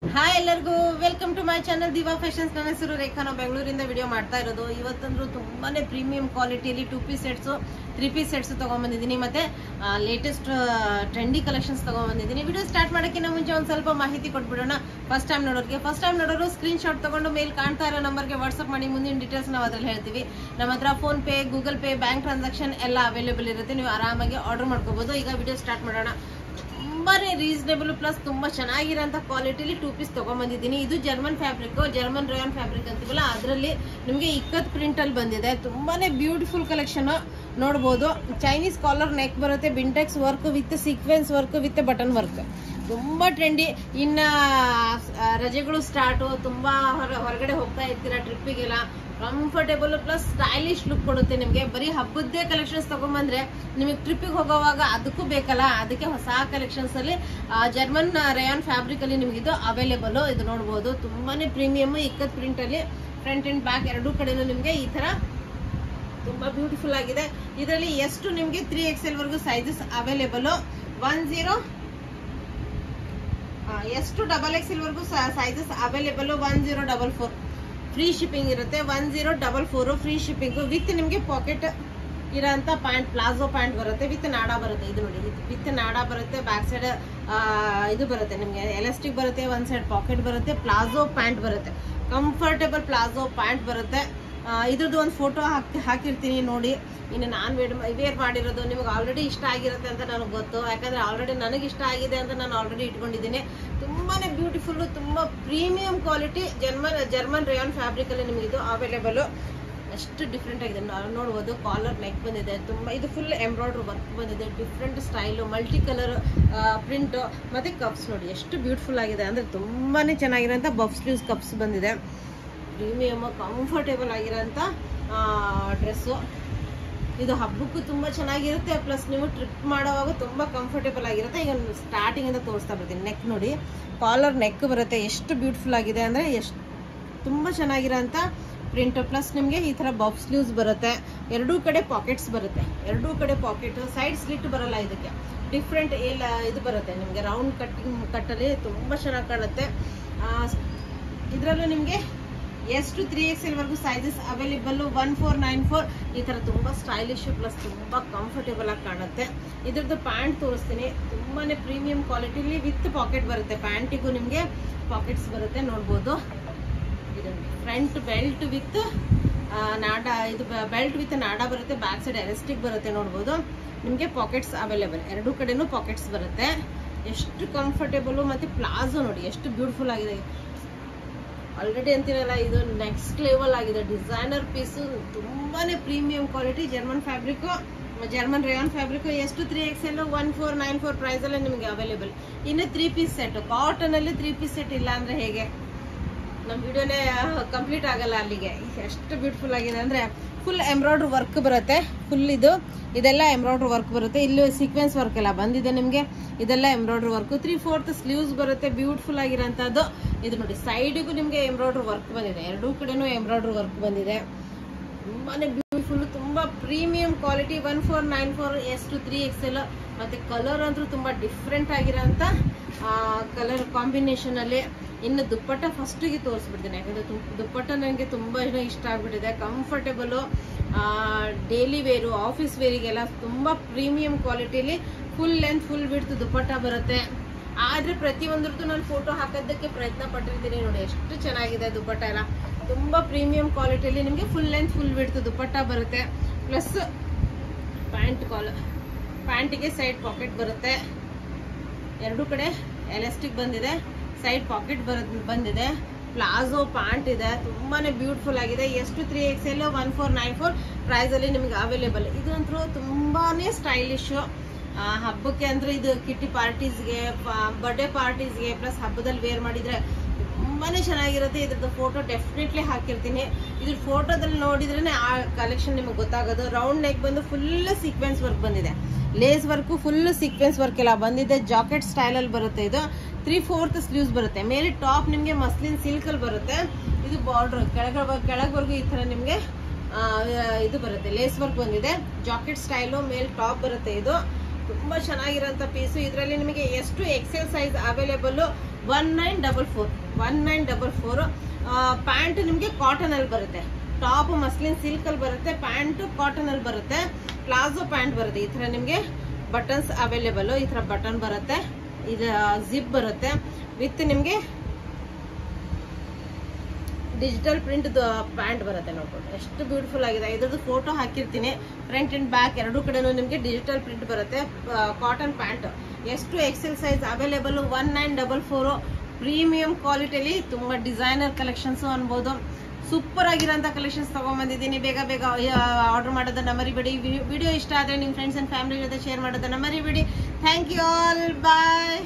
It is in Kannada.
ಹಾಯ್ ಎಲ್ಲರಿಗೂ welcome to my channel Diva Fashions. ನನ್ನ ಹೆಸರು ರೇಖಾ. ನಾವು ಬೆಂಗಳೂರಿಂದ ವಿಡಿಯೋ ಮಾಡ್ತಾ ಇರೋದು. ಇವತ್ತಂದ್ರೂ ತುಂಬಾನೇ ಪ್ರೀಮಿಯಂ ಕ್ವಾಲಿಟಿಯಲ್ಲಿ 2 ಪೀಸ್ ಸೆಟ್ಸ್ 3 ಪೀಸ್ ಸೆಟ್ಸ್ ತಗೊಂಡ್ಬಂದಿದ್ದೀನಿ. ಮತ್ತೆ ಲೇಟೆಸ್ಟ್ ಟ್ರೆಂಡಿ ಕಲೆಕ್ಷನ್ಸ್ ತಗೊಂಡ್ಬಂದಿದ್ದೀನಿ. ವಿಡಿಯೋ ಸ್ಟಾರ್ಟ್ ಮಾಡೋಕ್ಕಿಂತ ಮುಂಚೆ ಒಂದು ಸ್ವಲ್ಪ ಮಾಹಿತಿ ಕೊಟ್ಬಿಡೋಣ. ಫಸ್ಟ್ ಟೈಮ್ ನೋಡೋರು ಸ್ಕ್ರೀನ್ ಶಾಟ್ ತಗೊಂಡು ಮೇಲ್ ಕಾಣ್ತಾ ಇರೋ ನಂಬರ್ಗೆ ವಾಟ್ಸ್ಆಪ್ ಮಾಡಿ ಮುಂದಿನ ಡೀಟೇಲ್ಸ್ ನಾವು ಅದ್ರಲ್ಲಿ ಹೇಳ್ತೀವಿ. ನಮ್ಮ ಹತ್ರ phone pay, Google pay, bank transaction ಎಲ್ಲ ಅವೈಲೇಬಲ್ ಇರುತ್ತೆ. ನೀವು ಆರಾಮಾಗಿ ಆರ್ಡರ್ ಮಾಡ್ಕೋಬಹುದು. ಈಗ ವಿಡಿಯೋ ಸ್ಟಾರ್ಟ್ ಮಾಡೋಣ. ತುಂಬಾನೇ ರೀಸನೇಬಲ್ ಪ್ಲಸ್ ತುಂಬಾ ಚೆನ್ನಾಗಿರೋಂಥ ಕ್ವಾಲಿಟಿಲಿ 2 ಪೀಸ್ ತಗೊಂಡ್ಬಂದಿದ್ದೀನಿ. ಇದು German fabric, German rayon fabric ಅಂತೀವಲ್ಲ, ಅದರಲ್ಲಿ ನಿಮಗೆ ಇಕ್ಕತ್ ಪ್ರಿಂಟ್ ಅಲ್ಲಿ ಬಂದಿದೆ. ತುಂಬಾನೇ ಬ್ಯೂಟಿಫುಲ್ ಕಲೆಕ್ಷನ್ ನೋಡ್ಬೋದು. ಚೈನೀಸ್ ಕಾಲರ್ ನೆಕ್ ಬರುತ್ತೆ, ಬಿಂಟೆಕ್ಸ್ work with sequins work with button work. ತುಂಬಾ ಟ್ರೆಂಡಿ. ಇನ್ನ ರಜೆಗಳು ಸ್ಟಾರ್ಟ್, ತುಂಬಾ ಹೊರಗಡೆ ಹೋಗ್ತಾ ಇರ್ತೀರಾ ಟ್ರಿಪ್ಪಿಗೆಲ್ಲ, ಕಂಫರ್ಟೇಬಲ್ ಪ್ಲಸ್ ಸ್ಟೈಲಿಶ್ ಲುಕ್ ಕೊಡುತ್ತೆ ನಿಮಗೆ. ಬರೀ ಹಬ್ಬದ್ದೇ ಕಲೆಕ್ಷನ್ಸ್ ತಗೊಂಡ್ಬಂದ್ರೆ ನಿಮಗೆ ಟ್ರಿಪ್ಪಿಗೆ ಹೋಗೋವಾಗ ಅದಕ್ಕೂ ಬೇಕಲ್ಲ, ಅದಕ್ಕೆ ಹೊಸ ಕಲೆಕ್ಷನ್ಸ್ ಅಲ್ಲಿ ಜರ್ಮನ್ ರೇಯಾನ್ ಫ್ಯಾಬ್ರಿಕ್ ಅಲ್ಲಿ ನಿಮ್ಗೆ ಇದು ಅವೈಲೇಬಲ್. ಇದು ನೋಡಬಹುದು, ತುಂಬಾನೇ ಪ್ರೀಮಿಯಂ ಇಕ್ಕತ್ ಪ್ರಿಂಟ್ ಅಲ್ಲಿ ಫ್ರಂಟ್ ಅಂಡ್ ಬ್ಯಾಕ್ ಎರಡೂ ಕಡೆನೂ ನಿಮ್ಗೆ ಈ ತರ ತುಂಬಾ ಬ್ಯೂಟಿಫುಲ್ ಆಗಿದೆ. ಇದರಲ್ಲಿ ಎಷ್ಟು ನಿಮ್ಗೆ 3XL ವರೆಗೂ ಸೈಜಸ್ ಅವೈಲೇಬಲ್. ಎಷ್ಟು XXL ವರೆಗೂ ಸೈಜಸ್ ಅವೈಲೇಬಲ್. 1044 ಫ್ರೀ ಶಿಪ್ಪಿಂಗ್ ಇರುತ್ತೆ. 1044 ಫ್ರೀ ಶಿಪ್ಪಿಂಗ್ ವಿತ್ ನಿಮ್ಗೆ ಪಾಕೆಟ್ ಇರೋಂಥ ಪ್ಯಾಂಟ್, ಪ್ಲಾಜೋ ಪ್ಯಾಂಟ್ ಬರುತ್ತೆ ವಿತ್ ನಾಡಾ ಬರುತ್ತೆ. ಇದು ನೋಡಿ, ವಿತ್ ನಾಡಾ ಬರುತ್ತೆ. ಬ್ಯಾಕ್ ಸೈಡ್ ಇದು ಬರುತ್ತೆ ನಿಮ್ಗೆ ಎಲಾಸ್ಟಿಕ್ ಬರುತ್ತೆ, ಒಂದ್ ಸೈಡ್ ಪಾಕೆಟ್ ಬರುತ್ತೆ, ಪ್ಲಾಜೋ ಪ್ಯಾಂಟ್ ಬರುತ್ತೆ, ಕಂಫರ್ಟೇಬಲ್ ಪ್ಲಾಜೋ ಪ್ಯಾಂಟ್ ಬರುತ್ತೆ. ಇದ್ರದ್ದು ಒಂದು ಫೋಟೋ ಹಾಕಿರ್ತೀನಿ ನೋಡಿ. ಇನ್ನು ನಾನು ವೇರ್ ಮಾಡಿರೋದು ನಿಮ್ಗೆ ಆಲ್ರೆಡಿ ಇಷ್ಟ ಆಗಿರುತ್ತೆ ಅಂತ ನನಗೆ ಗೊತ್ತು. ಯಾಕಂದ್ರೆ ಆಲ್ರೆಡಿ ನನಗೆ ಇಷ್ಟ ಆಗಿದೆ ಅಂತ ನಾನು ಆಲ್ರೆಡಿ ಇಟ್ಕೊಂಡಿದ್ದೀನಿ. ತುಂಬಾನೇ ಬ್ಯೂಟಿಫುಲ್, ತುಂಬಾ premium quality German rayon fabric ಅಲ್ಲಿ ನಿಮ್ಗೆ ಇದು ಅವೈಲೇಬಲ್. ಎಷ್ಟು ಡಿಫ್ರೆಂಟ್ ಆಗಿದೆ ನೋಡ್ಬೋದು. ಕಾಲರ್ ನೆಕ್ ಬಂದಿದೆ, ತುಂಬಾ ಇದು ಫುಲ್ ಎಂಬ್ರಾಯ್ಡ್ರಿ ವರ್ಕ್ ಬಂದಿದೆ. Different style, multi colour print ಮತ್ತೆ ಕಪ್ಸ್ ನೋಡಿ ಎಷ್ಟು ಬ್ಯೂಟಿಫುಲ್ ಆಗಿದೆ. ಅಂದ್ರೆ ತುಂಬಾನೇ ಚೆನ್ನಾಗಿರೋಂಥ ಬಫ್ ಸ್ಲೀವ್ಸ್ ಕಪ್ಸ್ ಬಂದಿದೆ. ಪ್ರೀಮಿಯಮ್ ಕಂಫರ್ಟೇಬಲ್ ಆಗಿರೋಂಥ ಡ್ರೆಸ್ಸು. ಇದು ಹಬ್ಬಕ್ಕೂ ತುಂಬ ಚೆನ್ನಾಗಿರುತ್ತೆ, ಪ್ಲಸ್ ನೀವು ಟ್ರಿಪ್ ಮಾಡೋವಾಗ ತುಂಬ ಕಂಫರ್ಟೇಬಲ್ ಆಗಿರುತ್ತೆ. ಈಗ ಸ್ಟಾರ್ಟಿಂಗಿಂದ ತೋರಿಸ್ತಾ ಬರ್ತೀನಿ. ನೆಕ್ ನೋಡಿ, ಕಾಲರ್ ನೆಕ್ ಬರುತ್ತೆ. ಎಷ್ಟು ಬ್ಯೂಟಿಫುಲ್ ಆಗಿದೆ ಅಂದರೆ ಎಷ್ಟು ತುಂಬ ಚೆನ್ನಾಗಿರೋಂಥ ಪ್ರಿಂಟ್. ಪ್ಲಸ್ ನಿಮಗೆ ಈ ಥರ ಬಫ್ ಸ್ಲೀವ್ಸ್ ಬರುತ್ತೆ. ಎರಡೂ ಕಡೆ ಪಾಕೆಟ್ಸ್ ಬರುತ್ತೆ. ಎರಡೂ ಕಡೆ ಪಾಕೆಟ್, ಸೈಡ್ ಸ್ಲಿಟ್ ಬರಲ್ಲ. ಇದಕ್ಕೆ ಡಿಫ್ರೆಂಟ್ ಇದು ಬರುತ್ತೆ ನಿಮಗೆ, ರೌಂಡ್ ಕಟ್ಟಲ್ಲಿ ತುಂಬ ಚೆನ್ನಾಗಿ ಕಾಣುತ್ತೆ. ಇದರಲ್ಲೂ ನಿಮಗೆ ಎಷ್ಟು 3XL ವರೆಗೂ ಸೈಜಸ್ ಅವೈಲೇಬಲ್. 1494 ಈ ತರ ತುಂಬಾ ಸ್ಟೈಲಿಶ್ ಪ್ಲಸ್ ತುಂಬಾ ಕಂಫರ್ಟೇಬಲ್ ಆಗಿ ಕಾಣುತ್ತೆ. ಇದ್ರದ್ದು ಪ್ಯಾಂಟ್ ತೋರಿಸ್ತೀನಿ. ತುಂಬಾನೇ ಪ್ರೀಮಿಯಂ ಕ್ವಾಲಿಟಿಲಿ ವಿತ್ ಪಾಕೆಟ್ ಬರುತ್ತೆ. ಪ್ಯಾಂಟಿಗೂ ನಿಮ್ಗೆ ಪಾಕೆಟ್ಸ್ ಬರುತ್ತೆ ನೋಡ್ಬೋದು. ಇದು ಫ್ರಂಟ್ ಬೆಲ್ಟ್ ವಿತ್ ನಾಡಾ, ಇದು ಬೆಲ್ಟ್ ವಿತ್ ನಾಡಾ ಬರುತ್ತೆ. ಬ್ಯಾಕ್ ಸೈಡ್ ಎಲಾಸ್ಟಿಕ್ ಬರುತ್ತೆ ನೋಡ್ಬೋದು. ನಿಮ್ಗೆ ಪಾಕೆಟ್ಸ್ ಅವೈಲೇಬಲ್, ಎರಡೂ ಕಡೆನೂ ಪಾಕೆಟ್ಸ್ ಬರುತ್ತೆ. ಎಷ್ಟು ಕಂಫರ್ಟೇಬಲ್. ಮತ್ತೆ ಪ್ಲಾಜೋ ನೋಡಿ ಎಷ್ಟು ಬ್ಯೂಟಿಫುಲ್ ಆಗಿದೆ. ಆಲ್ರೆಡಿ ಅಂತೀರಲ್ಲ, ಇದು ನೆಕ್ಸ್ಟ್ ಲೆವೆಲ್ ಆಗಿದೆ. ಡಿಸೈನರ್ ಪೀಸು, ತುಂಬಾನೇ premium quality German fabric, German rayon fabric. ಎಷ್ಟು 3XL 1494 ಪ್ರೈಸ್ ಅಲ್ಲೇ ನಿಮಗೆ ಅವೈಲೇಬಲ್. ಇನ್ನು 3 ಪೀಸ್ ಸೆಟ್, ಕಾಟನ್ ಅಲ್ಲಿ 3 ಪೀಸ್ ಸೆಟ್ ಇಲ್ಲ ಅಂದ್ರೆ ಹೇಗೆ, ನಮ್ಮ ವಿಡಿಯೋನೇ ಕಂಪ್ಲೀಟ್ ಆಗಲ್ಲ ಅಲ್ಲಿಗೆ. ಎಷ್ಟು ಬ್ಯೂಟಿಫುಲ್ ಆಗಿದೆ ಅಂದ್ರೆ ಫುಲ್ ಎಂಬ್ರಾಯ್ಡ್ರಿ ವರ್ಕ್ ಬರುತ್ತೆ. ಫುಲ್ ಇದೆಲ್ಲ ಎಂಬ್ರಾಯ್ಡ್ರಿ ವರ್ಕ್ ಬರುತ್ತೆ. ಇಲ್ಲಿ ಸೀಕ್ವೆನ್ಸ್ ವರ್ಕ್ ಎಲ್ಲ ಬಂದಿದೆ ನಿಮಗೆ. ಇದೆಲ್ಲ ಎಂಬ್ರಾಯ್ಡ್ರಿ ವರ್ಕ್. 3/4 ಸ್ಲೀವ್ಸ್ ಬರುತ್ತೆ. ಬ್ಯೂಟಿಫುಲ್ ಆಗಿರೋಂಥದ್ದು. ಇದು ನೋಡಿ, ಸೈಡಿಗೂ ನಿಮಗೆ ಎಂಬ್ರಾಯ್ಡ್ರಿ ವರ್ಕ್ ಬಂದಿದೆ. ಎರಡೂ ಕಡೆನೂ ಎಂಬ್ರಾಯ್ಡ್ರಿ ವರ್ಕ್ ಬಂದಿದೆ. ತುಂಬಾನೇ ಬ್ಯೂಟಿಫುಲ್, ತುಂಬಾ ಪ್ರೀಮಿಯಂ ಕ್ವಾಲಿಟಿ. 1494 ಎಷ್ಟು 3XL. ಮತ್ತೆ ಕಲರ್ ಅಂತೂ ತುಂಬಾ ಡಿಫ್ರೆಂಟ್ ಆಗಿರೋಂಥ ಕಲರ್ ಕಾಂಬಿನೇಷನ್ ಅಲ್ಲಿ. ಇನ್ನು ದುಪ್ಪಟ್ಟ ಫಸ್ಟಿಗೆ ತೋರಿಸ್ಬಿಡ್ತೀನಿ, ಯಾಕಂದ್ರೆ ದುಪ್ಪಟ್ಟ ನನಗೆ ತುಂಬಾ ಇಷ್ಟ ಆಗ್ಬಿಟ್ಟಿದೆ. ಕಂಫರ್ಟೇಬಲ್, ಡೈಲಿ ವೇರು, ಆಫೀಸ್ ವೇರಿಗೆಲ್ಲ ತುಂಬಾ ಪ್ರೀಮಿಯಂ ಕ್ವಾಲಿಟಿಲಿ full length full width dupatta ಬರುತ್ತೆ. ಆದ್ರೆ ಪ್ರತಿಯೊಂದ್ರದ್ದು ನಾನು ಫೋಟೋ ಹಾಕೋದಕ್ಕೆ ಪ್ರಯತ್ನ ಪಟ್ಟಿರ್ತೀನಿ. ನೋಡಿ ಎಷ್ಟು ಚೆನ್ನಾಗಿದೆ ದುಪ್ಪಟ್ಟ ಎಲ್ಲ. ತುಂಬಾ ಪ್ರೀಮಿಯಂ ಕ್ವಾಲಿಟಿಯಲ್ಲಿ ನಿಮಗೆ full length full width dupatta ಬರುತ್ತೆ. ಪ್ಲಸ್ ಪ್ಯಾಂಟಿಗೆ ಸೈಡ್ ಪಾಕೆಟ್ ಬರುತ್ತೆ. ಎರಡೂ ಕಡೆ ಎಲಾಸ್ಟಿಕ್ ಬಂದಿದೆ, ಸೈಡ್ ಪಾಕೆಟ್ ಬಂದಿದೆ. ಪ್ಲಾಜೋ ಪ್ಯಾಂಟ್ ಇದೆ. ತುಂಬಾನೇ ಬ್ಯೂಟಿಫುಲ್ ಆಗಿದೆ. ಎಷ್ಟು 3XL 1494 ಪ್ರೈಸ್ ಅಲ್ಲಿ ನಿಮ್ಗೆ ಅವೈಲೇಬಲ್. ಇದಂತೂ ತುಂಬಾನೇ ಸ್ಟೈಲಿಶ್. ಹಬ್ಬಕ್ಕೆ ಅಂದ್ರೆ ಇದು ಕಿಟ್ಟಿ ಪಾರ್ಟೀಸ್ಗೆ, ಬರ್ಡೇ ಪಾರ್ಟೀಸ್ಗೆ, ಪ್ಲಸ್ ಹಬ್ಬದಲ್ಲಿ ವೇರ್ ಮಾಡಿದ್ರೆ ತುಂಬಾನೇ ಚೆನ್ನಾಗಿರುತ್ತೆ. ಇದ್ರದ್ದು ಫೋಟೋ ಡೆಫಿನೆಟ್ಲಿ ಹಾಕಿರ್ತೀನಿ. ಇದ್ರ ಫೋಟೋದಲ್ಲಿ ನೋಡಿದ್ರೆ ಆ ಕಲೆಕ್ಷನ್ ನಿಮಗೆ ಗೊತ್ತಾಗೋದು. ರೌಂಡ್ ನೆಕ್ ಬಂದು ಫುಲ್ ಸೀಕ್ವೆನ್ಸ್ ವರ್ಕ್ ಬಂದಿದೆ. Lace work full sequence work ಎಲ್ಲ ಬಂದಿದೆ. ಜಾಕೆಟ್ ಸ್ಟೈಲ್ ಅಲ್ಲಿ ಬರುತ್ತೆ. ಇದು 3/4 ಸ್ಲೀವ್ಸ್ ಬರುತ್ತೆ. ಮೇಲೆ ಟಾಪ್ ನಿಮ್ಗೆ ಮಸ್ಲಿನ್ ಸಿಲ್ಕ್ ಅಲ್ಲಿ ಬರುತ್ತೆ. ಇದು ಬಾರ್ಡರ್ ಕೆಳಗವರೆಗೂ ಈ ತರ ನಿಮ್ಗೆ ಇದು ಬರುತ್ತೆ. ಲೇಸ್ ವರ್ಕ್ ಬಂದಿದೆ. ಜಾಕೆಟ್ ಸ್ಟೈಲು, ಮೇಲ್ ಟಾಪ್ ಬರುತ್ತೆ. ಇದು ತುಂಬಾ ಚೆನ್ನಾಗಿರೋಂಥ ಪೀಸು. ಇದರಲ್ಲಿ ನಿಮಗೆ ಎಷ್ಟು XL ಸೈಜ್ ಅವೈಲೇಬಲ್ 1944 ಪ್ಯಾಂಟ್ ನಿಮಗೆ ಕಾಟನ್ ಅಲ್ಲಿ ಬರುತ್ತೆ, ಟಾಪ್ ಮಸ್ಲಿನ್ ಸಿಲ್ಕ್ ಅಲ್ಲಿ ಬರುತ್ತೆ, ಪ್ಯಾಂಟ್ ಕಾಟನ್ ಅಲ್ಲಿ ಬರುತ್ತೆ, ಪ್ಲಾಜೋ ಪ್ಯಾಂಟ್ ಬರುತ್ತೆ. ಈ ತರ ನಿಮ್ಗೆ ಬಟನ್ಸ್ ಅವೈಲೇಬಲ್, ಈ ತರ ಬಟನ್ ಬರುತ್ತೆ, ಇದು ಜಿಪ್ ಬರುತ್ತೆ ವಿತ್ ನಿಮ್ಗೆ ಡಿಜಿಟಲ್ ಪ್ರಿಂಟ್ ಪ್ಯಾಂಟ್ ಬರುತ್ತೆ. ನೋಡ್ಕೊಂಡು ಎಷ್ಟು ಬ್ಯೂಟಿಫುಲ್ ಆಗಿದೆ. ಇದ್ರದ್ದು ಫೋಟೋ ಹಾಕಿರ್ತೀನಿ. ಫ್ರಂಟ್ ಅಂಡ್ ಬ್ಯಾಕ್ ಎರಡೂ ಕಡೆನೂ ನಿಮಗೆ ಡಿಜಿಟಲ್ ಪ್ರಿಂಟ್ ಬರುತ್ತೆ. ಕಾಟನ್ ಪ್ಯಾಂಟ್ ಎಷ್ಟು ಎಕ್ಸೆಲ್ ಸೈಜ್ ಅವೈಲೇಬಲ್. 1944 ಪ್ರೀಮಿಯಂ ಕ್ವಾಲಿಟಿಯಲ್ಲಿ ತುಂಬಾ ಡಿಸೈನರ್ ಕಲೆಕ್ಷನ್ಸ್ ಅನ್ಬೋದು. ಸೂಪರ್ ಆಗಿರೋಂಥ ಕಲೆಕ್ಷನ್ಸ್ ತಗೊಂಡ್ಬಂದಿದ್ದೀನಿ. ಬೇಗ ಬೇಗ ಆರ್ಡರ್ ಮಾಡೋದನ್ನ ಮರಿಬೇಡಿ. ವಿಡಿಯೋ ಇಷ್ಟ ಆದರೆ ನಿಮ್ಮ ಫ್ರೆಂಡ್ಸ್ ಅಂಡ್ ಫ್ಯಾಮಿಲಿ ಜೊತೆ ಶೇರ್ ಮಾಡೋದನ್ನ ಮರಿಬೇಡಿ. Thank you all, bye.